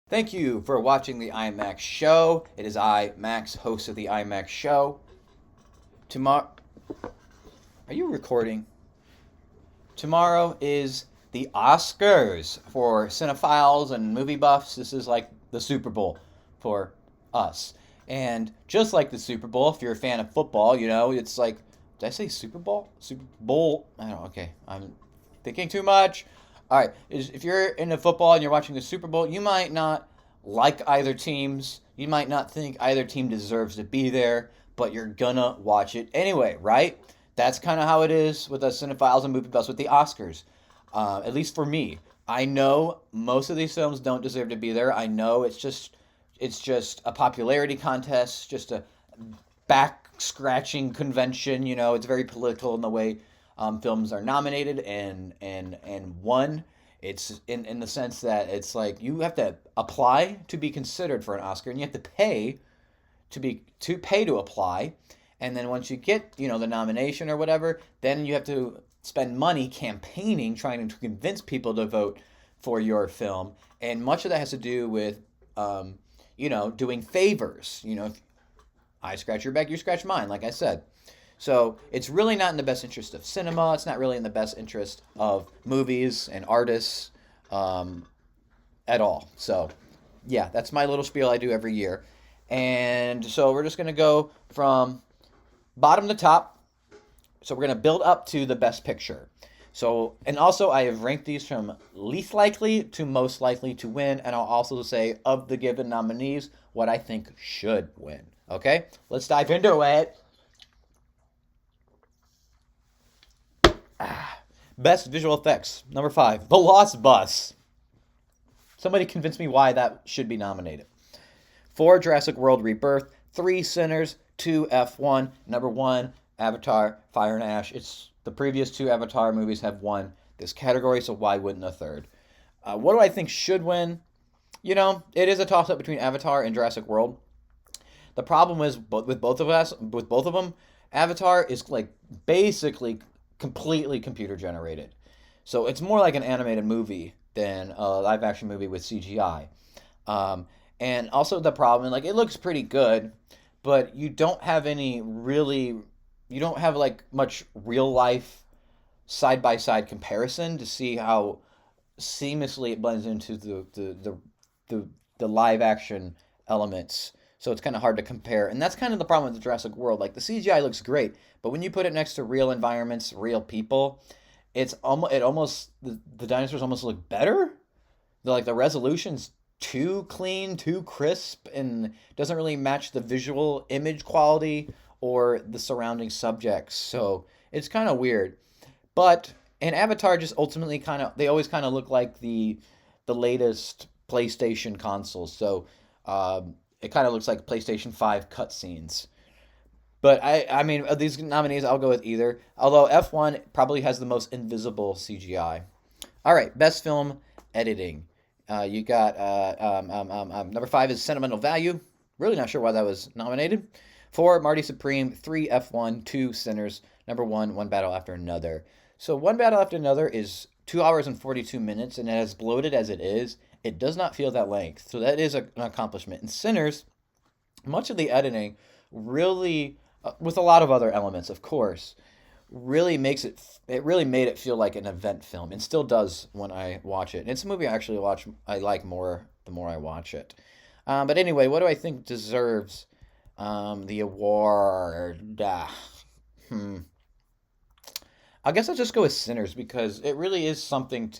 Thank you for watching the IMAX show. It is I, Max, host of the IMAX show. Tomorrow, are you recording? Tomorrow is the Oscars for cinephiles and movie buffs. This is like the Super Bowl for us. And just like the Super Bowl, if you're a fan of football, you know, it's like, did I say Super Bowl? Super Bowl? I don't know. Okay, I'm thinking too much. All right, if you're into football and you're watching the Super Bowl, you might not like either teams. You might not think either team deserves to be there, but you're gonna watch it anyway, right? That's kind of how it is with us cinephiles and movie buffs with the Oscars. At least for me, I know most of these films don't deserve to be there. I know it's just a popularity contest, just a back scratching convention. You know, it's very political in the way films are nominated and won. It's in the sense that it's like you have to apply to be considered for an Oscar, and you have to pay to apply. And then once you get the nomination or whatever, then you have to spend money campaigning, trying to convince people to vote for your film. And much of that has to do with doing favors. If I scratch your back, you scratch mine, like I said. So it's really not in the best interest of cinema. It's not really in the best interest of movies and artists at all. So yeah, that's my little spiel I do every year. And so we're just going to go from bottom to top. So we're going to build up to the best picture. So, and also I have ranked these from least likely to most likely to win. And I'll also say of the given nominees, what I think should win. Okay, let's dive into it. Best visual effects. Number 5, The Lost Bus. Somebody convince me why that should be nominated. 4, Jurassic World Rebirth. 3, Sinners. 2, F1. Number 1, Avatar, Fire and Ash. It's the previous 2 Avatar movies have won this category, so why wouldn't a third? What do I think should win? It is a toss-up between Avatar and Jurassic World. The problem is with both of them, Avatar is like basically completely computer generated. So it's more like an animated movie than a live action movie with CGI. And also the problem, like it looks pretty good, but you don't have like much real life side by side comparison to see how seamlessly it blends into the live action elements. So it's kind of hard to compare, and that's kind of the problem with the Jurassic World. Like the CGI looks great, but when you put it next to real environments, real people, the dinosaurs almost look better. The resolution's too clean, too crisp, and doesn't really match the visual image quality or the surrounding subjects. So it's kind of weird. But in Avatar, just ultimately they always kind of look like the latest PlayStation consoles. So it kind of looks like PlayStation 5 cutscenes. But I mean, of these nominees, I'll go with either. Although F1 probably has the most invisible CGI. All right, best film editing. You got number 5 is Sentimental Value. Really not sure why that was nominated. 4, Marty Supreme. 3, F1. 2, Sinners. Number 1, One Battle After Another. So One Battle After Another is 2 hours and 42 minutes, and as bloated as it is, it does not feel that length. So that is an accomplishment. In Sinners, much of the editing really, with a lot of other elements, of course, really really made it feel like an event film, and still does when I watch it. And it's a movie I like more the more I watch it. But anyway, what do I think deserves the award? I guess I'll just go with Sinners because it really is something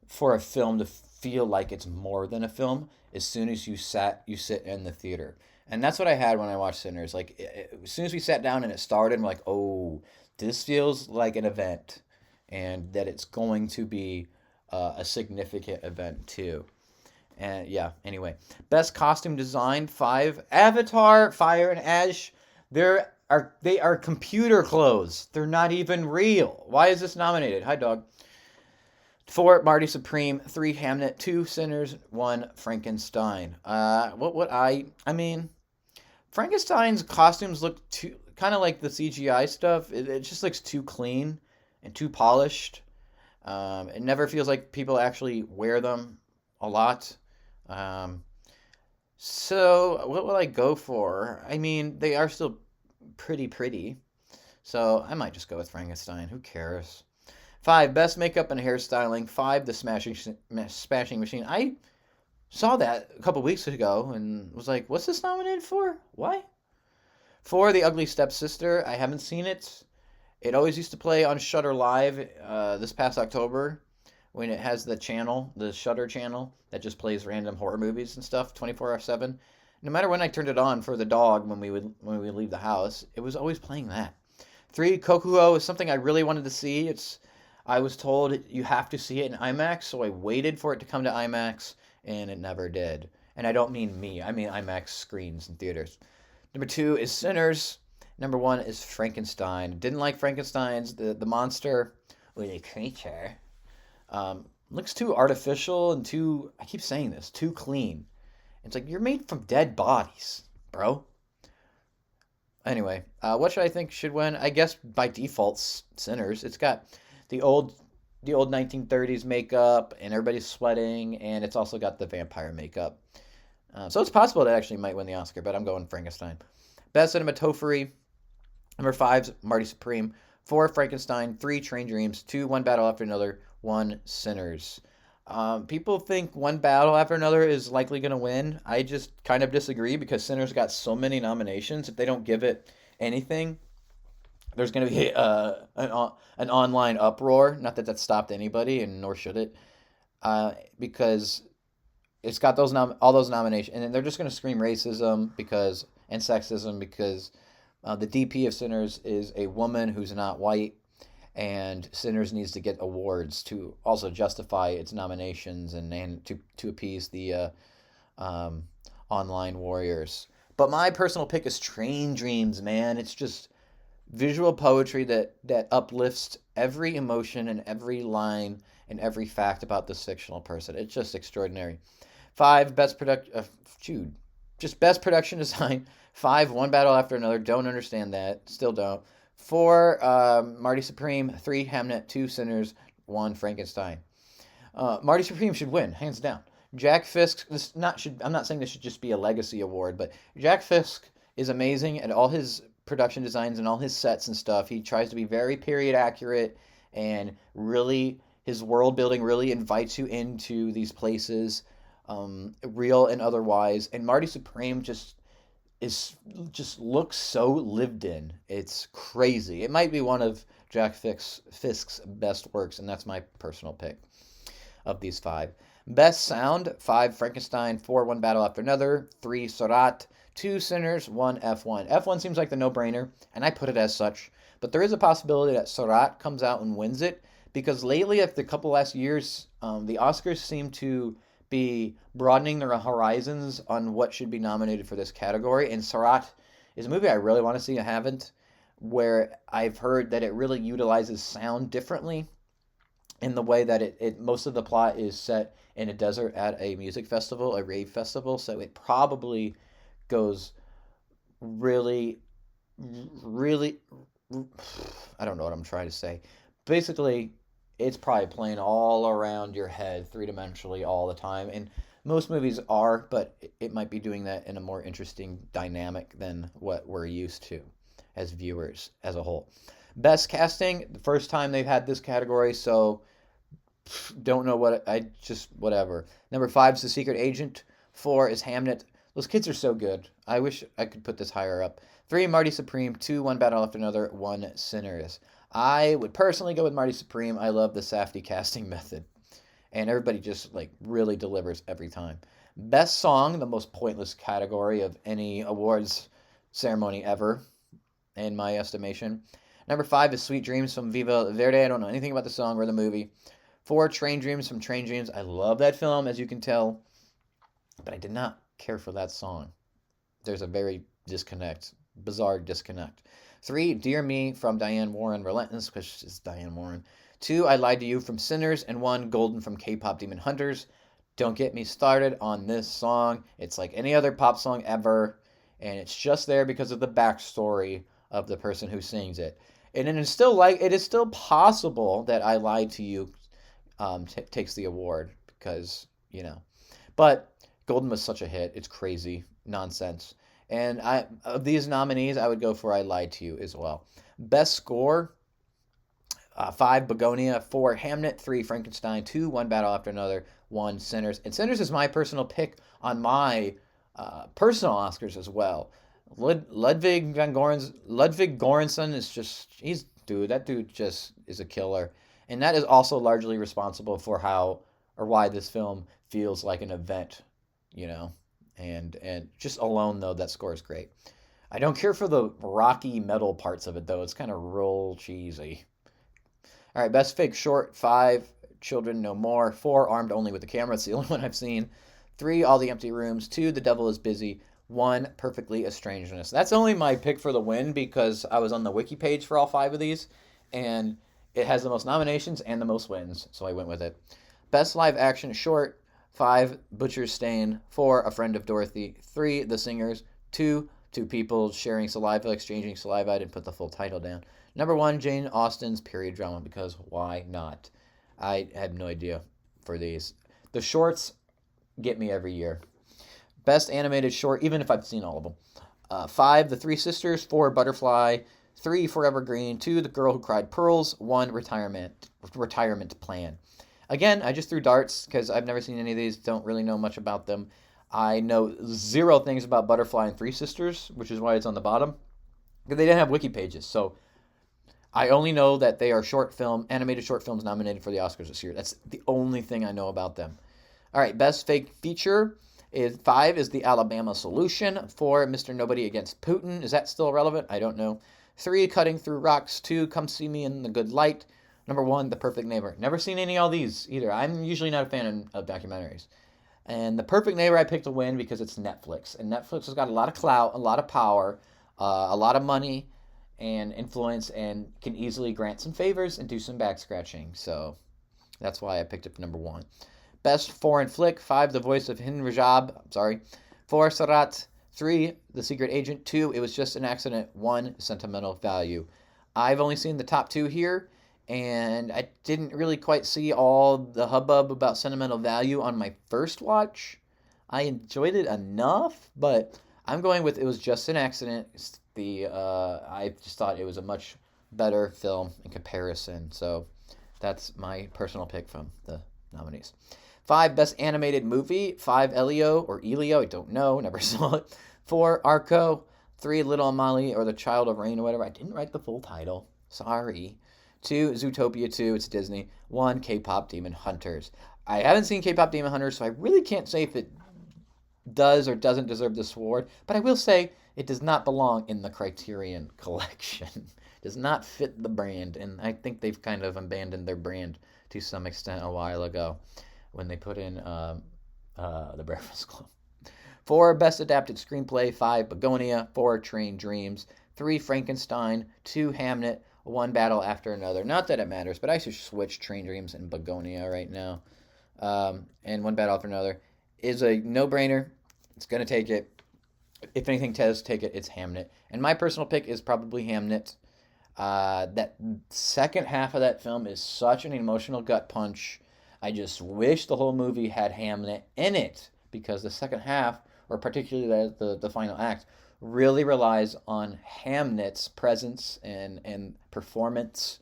for a film to feel like it's more than a film as soon as you sit in the theater. And that's what I had when I watched Sinners. Like as soon as we sat down and it started, I'm like, "Oh, this feels like an event." And that it's going to be a significant event too. And yeah, anyway, best costume design 5, Avatar, Fire and Ash. They are computer clothes. They're not even real. Why is this nominated? Hi, dog. 4, Marty Supreme. 3, Hamnet. 2, Sinners. 1, Frankenstein. I mean, Frankenstein's costumes look too kind of like the CGI stuff. It just looks too clean and too polished. It never feels like people actually wear them a lot. Um, so what will I go for? I mean, they are still pretty. So I might just go with Frankenstein. Who cares? Five, best makeup and hairstyling. Five, the smashing machine. I saw that a couple weeks ago and was like, what's this nominated for? Why? Four, the ugly stepsister. I haven't seen it. It always used to play on Shutter Live this past October when it has the channel, the Shutter channel that just plays random horror movies and stuff 24/7. No matter when I turned it on for the dog when we would leave the house, it was always playing that. Three, Kokuo is something I really wanted to see. I was told you have to see it in IMAX, so I waited for it to come to IMAX, and it never did. And I don't mean me, I mean IMAX screens and theaters. Number two is Sinners. Number one is Frankenstein. Didn't like Frankenstein's the monster or the creature. Looks too artificial and too. I keep saying this, too clean. It's like you're made from dead bodies, bro. Anyway, what should I think should win? I guess by default, Sinners. It's got the old the old 1930s makeup, and everybody's sweating, and it's also got the vampire makeup. So it's possible it actually might win the Oscar, but I'm going Frankenstein. Best cinematography. Number five's Marty Supreme. Four, Frankenstein. Three, Train Dreams. Two, One Battle After Another. One, Sinners. People think One Battle After Another is likely going to win. I just kind of disagree because Sinners got so many nominations. If they don't give it anything, there's going to be an online uproar. Not that that stopped anybody, and nor should it, because it's got all those nominations, and then they're just going to scream racism because and sexism because the DP of Sinners is a woman who's not white, and Sinners needs to get awards to also justify its nominations and to appease the um, online warriors. But my personal pick is Train Dreams, man. It's just visual poetry that uplifts every emotion and every line and every fact about this fictional person. It's just extraordinary. Five, Jude, just best production design. Five, One Battle After Another. Don't understand that. Still don't. Four, Marty Supreme. Three, Hamnet. Two, Sinners. One, Frankenstein. Marty Supreme should win, hands down. Jack Fisk. I'm not saying this should just be a legacy award, but Jack Fisk is amazing at all his production designs and all his sets and stuff. He tries to be very period accurate, and really his world building really invites you into these places, real and otherwise. And Marty Supreme just looks so lived in. It's crazy. It might be one of Fisk's best works, and that's my personal pick of these five. Best sound: five, Frankenstein. Four, One Battle After Another. Three, Sorat. Two, Sinners. One, F1. F1 seems like the no-brainer, and I put it as such. But there is a possibility that Sorat comes out and wins it, because lately, after a couple last years, the Oscars seem to be broadening their horizons on what should be nominated for this category. And Sarat is a movie I really want to see. I haven't, where I've heard that it really utilizes sound differently in the way that it most of the plot is set in a desert at a music festival, a rave festival. So it probably goes really, really, I don't know what I'm trying to say. Basically, it's probably playing all around your head three-dimensionally all the time. And most movies are, but it might be doing that in a more interesting dynamic than what we're used to as viewers as a whole. Best casting, the first time they've had this category, so don't know whatever. Number five is The Secret Agent. Four is Hamnet. Those kids are so good. I wish I could put this higher up. Three, Marty Supreme. Two, One Battle After Another. One, Sinners. I would personally go with Marty Supreme. I love the Safdie casting method, and everybody just like really delivers every time. Best song, the most pointless category of any awards ceremony ever, in my estimation. Number five is Sweet Dreams from Viva Verde. I don't know anything about the song or the movie. Four, Train Dreams from Train Dreams. I love that film, as you can tell, but I did not care for that song. There's a very bizarre disconnect. Three, Dear Me from Diane Warren, Relentless, because she's Diane Warren. Two, I Lied to You from Sinners. And one, Golden from K-Pop Demon Hunters. Don't get me started on this song. It's like any other pop song ever, and it's just there because of the backstory of the person who sings it. And it is still possible that I Lied to You takes the award because, you know. But Golden was such a hit. It's crazy nonsense. And of these nominees, I would go for I Lied to You as well. Best score, 5 Begonia, 4 Hamnet, 3 Frankenstein, 2 One Battle After Another, 1 Sinners. And Sinners is my personal pick on my personal Oscars as well. Ludwig Göransson is just that dude just is a killer, and that is also largely responsible for how or why this film feels like an event, you know, and just alone though that score is great. I don't care for the rocky metal parts of it though; it's kind of real cheesy. All right, best fake short, 5 Children No More, 4 Armed Only with the Camera. It's the only one I've seen. 3 All the Empty Rooms, 2 The Devil is Busy, 1 Perfectly Estrangedness. That's only my pick for the win because I was on the wiki page for all 5 of these, and it has the most nominations and the most wins, so I went with it. Best live action short, 5 Butcher's Stain, 4 A Friend of Dorothy, 3 The Singers, 2 Two People Sharing Saliva, Exchanging Saliva. I didn't put the full title down. Number 1 Jane Austen's period drama, because why not? I had no idea for these. The shorts get me every year. Best animated short, even if I've seen all of them. 5 The Three Sisters, 4 Butterfly, 3 Forever Green, 2 The Girl Who Cried Pearls, 1 Retirement Plan. Again, I just threw darts because I've never seen any of these, don't really know much about them. I know 0 things about Butterfly and Three Sisters, which is why it's on the bottom. Because they didn't have wiki pages, so I only know that they are animated short films nominated for the Oscars this year. That's the only thing I know about them. All right, best fake feature is 5 is The Alabama Solution, 4 Mr. Nobody Against Putin. Is that still relevant? I don't know. 3 Cutting Through Rocks, 2 Come See Me in the Good Light. Number 1 The Perfect Neighbor. Never seen any of these either. I'm usually not a fan of documentaries. And The Perfect Neighbor I picked to win because it's Netflix. And Netflix has got a lot of clout, a lot of power, a lot of money and influence, and can easily grant some favors and do some back scratching. So that's why I picked it for number 1. Best foreign flick, 5 The Voice of Hind Rajab, 4 Sarat, 3 The Secret Agent, 2 It Was Just an Accident, 1 Sentimental Value. I've only seen the top 2 here, and I didn't really quite see all the hubbub about Sentimental Value on my first watch. I enjoyed it enough, but I'm going with It Was Just an Accident. I just thought it was a much better film in comparison, so that's my personal pick from the nominees. 5 Best Animated Movie, 5 Elio, I don't know, never saw it. 4 Arco, 3 Little Molly or the Child of Rain or whatever. I didn't write the full title. Sorry. 2 Zootopia 2, it's Disney. 1 K-Pop Demon Hunters. I haven't seen K-Pop Demon Hunters, so I really can't say if it does or doesn't deserve this award, but I will say it does not belong in the Criterion Collection. Does not fit the brand, and I think they've kind of abandoned their brand to some extent a while ago when they put in The Breakfast Club. 4 Best Adapted Screenplay, 5 Begonia, 4 Train Dreams, 3 Frankenstein, 2 Hamnet, 1 Battle After Another. Not that it matters, but I should switch Train Dreams and Begonia right now. And 1 Battle After Another is a no-brainer. It's going to take it. If anything does take it, it's Hamnet. And my personal pick is probably Hamnet. That second half of that film is such an emotional gut punch. I just wish the whole movie had Hamnet in it, because the second half, or particularly the final act, really relies on Hamnet's presence and performance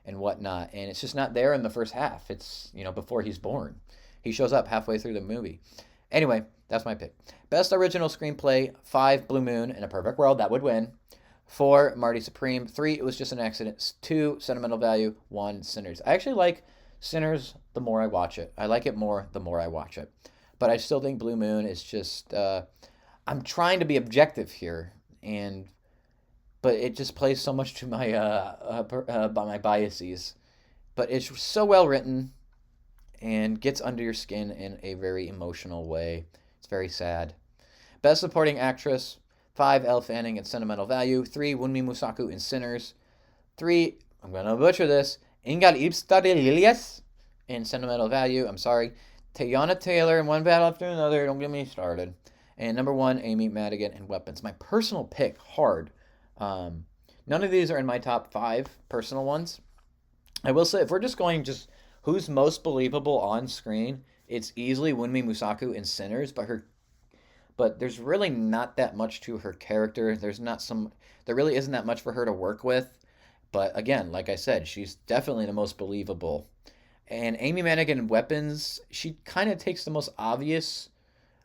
and whatnot. And it's just not there in the first half. It's, before he's born. He shows up halfway through the movie. Anyway, that's my pick. Best Original Screenplay, 5 Blue Moon in a Perfect World, that would win. 4 Marty Supreme, 3 It Was Just an Accident, 2 Sentimental Value, 1 Sinners. I actually like Sinners the more I watch it. I like it more the more I watch it. But I still think Blue Moon is just, I'm trying to be objective here, but it just plays so much to my biases. But it's so well written and gets under your skin in a very emotional way. It's very sad. Best Supporting Actress, 5 Elle Fanning in Sentimental Value, 3 Wunmi Musaku in Sinners, 3, I'm going to butcher this, Ingar Ipstad in Sentimental Value, I'm sorry, Teyana Taylor in One Battle After Another, don't get me started, and number 1, Amy Madigan in Weapons. My personal pick, hard. None of these are in my top 5 personal ones. I will say, if we're just going who's most believable on screen, it's easily Wunmi Musaku in Sinners, but there's really not that much to her character. There really isn't that much for her to work with. But again, like I said, she's definitely the most believable. And Amy Madigan in Weapons, she kind of takes the most obvious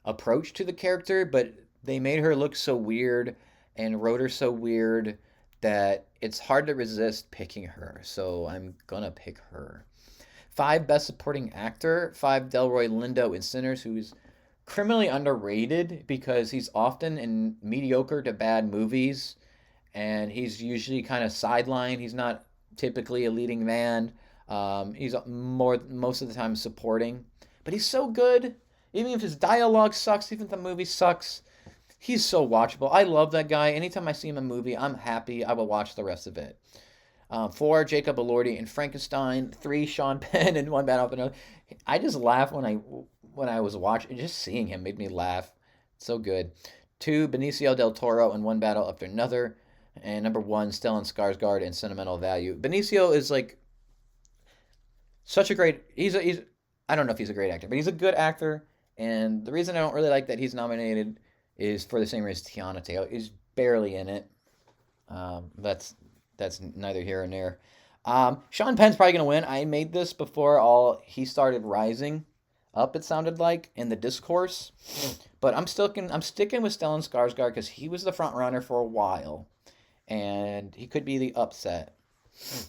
approach to the character, but they made her look so weird and wrote her so weird that it's hard to resist picking her. So I'm gonna pick her. Five Best Supporting Actor. Five Delroy Lindo in Sinners, who's criminally underrated because he's often in mediocre to bad movies, and he's usually kind of sidelined. He's not typically a leading man. He's more most of the time supporting, but he's so good. Even if his dialogue sucks, even if the movie sucks, he's so watchable. I love that guy. Anytime I see him in a movie, I'm happy. I will watch the rest of it. Four, Jacob Elordi in Frankenstein. Three, Sean Penn in One Battle After Another. I just laughed when I was watching. Just seeing him made me laugh. So good. Two, Benicio del Toro in One Battle After Another. And number one, Stellan Skarsgård in Sentimental Value. Benicio is like such a great. He's I don't know if he's a great actor, but he's a good actor. And the reason I don't really like that he's nominated is for the same reason Tiana Taylor is barely in it. That's neither here nor there. Sean Penn's probably gonna win. I made this before he started rising up. It sounded like in the discourse, but I'm sticking with Stellan Skarsgård because he was the front runner for a while, and he could be the upset.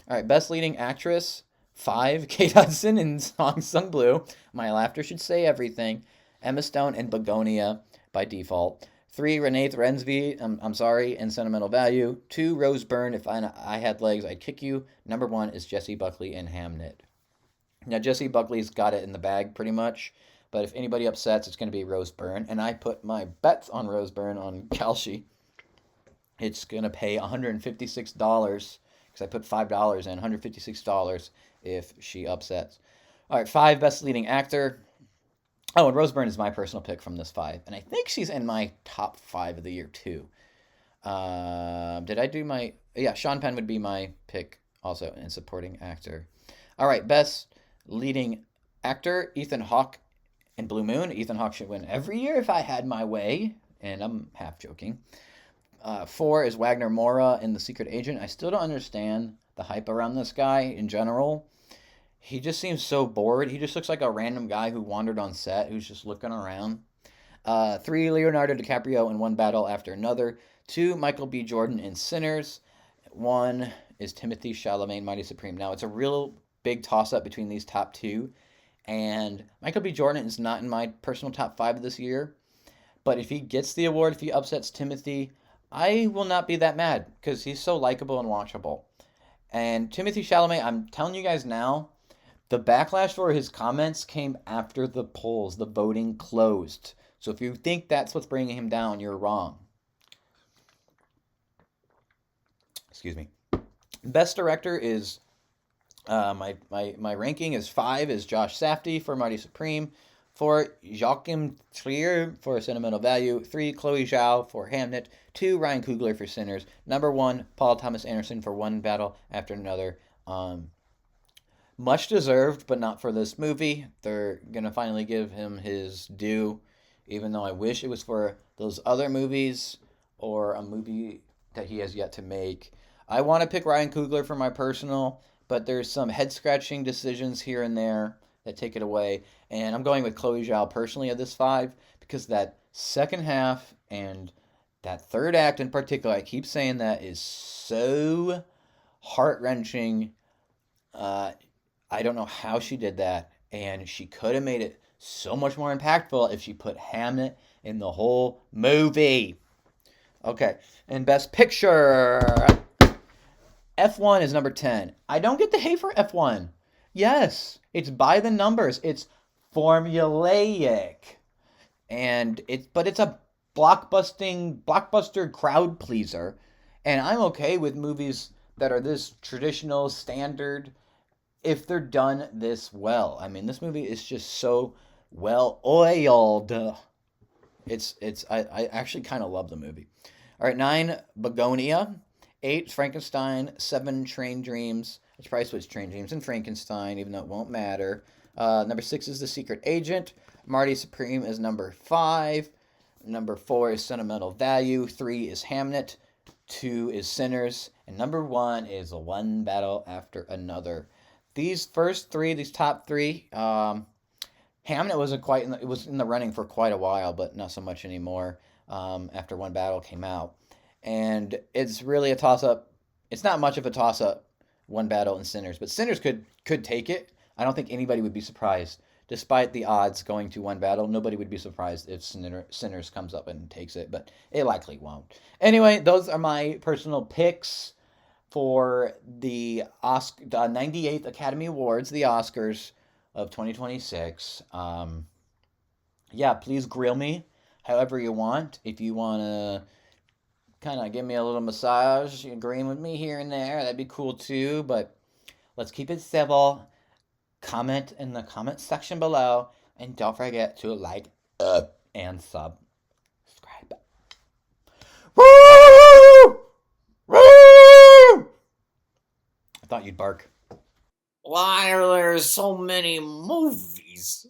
All right, Best Leading Actress. 5, Kate Hudson in Song Sung Blue. My Laughter Should Say Everything. Emma Stone in Begonia by default. 3, Renee Thornsby, I'm sorry, in Sentimental Value. 2, Rose Byrne, If I Had Legs, I'd Kick You. Number 1 is Jessie Buckley in Hamnet. Now, Jessie Buckley's got it in the bag pretty much, but if anybody upsets, it's going to be Rose Byrne, and I put my bets on Rose Byrne on Kalshi. It's going to pay $156 because I put $5 in, $156 if she upsets. All right, 5, Best Leading Actor. Oh, and Rose Byrne is my personal pick from this 5, and I think she's in my top 5 of the year too. Did I do my? Yeah, Sean Penn would be my pick also in Supporting Actor. All right, Best Leading Actor, Ethan Hawke in Blue Moon. Ethan Hawke should win every year if I had my way, and I'm half joking. 4 is Wagner Moura in The Secret Agent. I still don't understand the hype around this guy in general. He just seems so bored. He just looks like a random guy who wandered on set, who's just looking around. 3, Leonardo DiCaprio in One Battle After Another. 2, Michael B. Jordan in Sinners. 1 is Timothée Chalamet in Mighty Supreme. Now, it's a real big toss-up between these top 2. And Michael B. Jordan is not in my personal top 5 of this year. But if he gets the award, if he upsets Timothée, I will not be that mad because he's so likable and watchable. And Timothée Chalamet, I'm telling you guys now, the backlash for his comments came after the polls. The voting closed. So if you think that's what's bringing him down, you're wrong. Excuse me. Best Director is, my ranking is 5 is Josh Safdie for Mighty Supreme. 4, Joachim Trier for Sentimental Value. 3, Chloe Zhao for Hamnet. 2, Ryan Coogler for Sinners. Number 1, Paul Thomas Anderson for One Battle After Another. Much deserved, but not for this movie. They're going to finally give him his due, even though I wish it was for those other movies or a movie that he has yet to make. I want to pick Ryan Coogler for my personal, but there's some head-scratching decisions here and there that take it away. And I'm going with Chloe Zhao personally of this 5 because that second half and that third act in particular, I keep saying that, is so heart-wrenching. I don't know how she did that, and she could have made it so much more impactful if she put Hamnet in the whole movie. Okay, and Best Picture. F1 is number 10. I don't get the hate for F1. Yes, it's by the numbers. It's formulaic. But it's a blockbuster crowd pleaser. And I'm okay with movies that are this traditional standard if they're done this well. I mean, this movie is just so well oiled. I actually kind of love the movie. All right, 9, Begonia. 8, Frankenstein. 7, Train Dreams. It's probably switch train James and Frankenstein, even though it won't matter. Number 6 is The Secret Agent. Marty Supreme is number 5. Number 4 is Sentimental Value. 3 is Hamnet. 2 is Sinners. And number 1 is One Battle After Another. These first three, these top three, Hamnet wasn't quite it was in the running for quite a while, but not so much anymore. After One Battle came out, and it's really a toss up. It's not much of a toss up. One Battle and Sinners, but Sinners could take it. I don't think anybody would be surprised, despite the odds going to One Battle. Nobody would be surprised if Sinners comes up and takes it, but it likely won't. Anyway, those are my personal picks for the 98th Academy Awards, the Oscars of 2026. Yeah, please grill me however you want. If you want to kind of give me a little massage, agreeing with me here and there, that'd be cool too. But let's keep it civil. Comment in the comment section below. And don't forget to like and subscribe. Woo! Woo! I thought you'd bark. Why are there so many movies?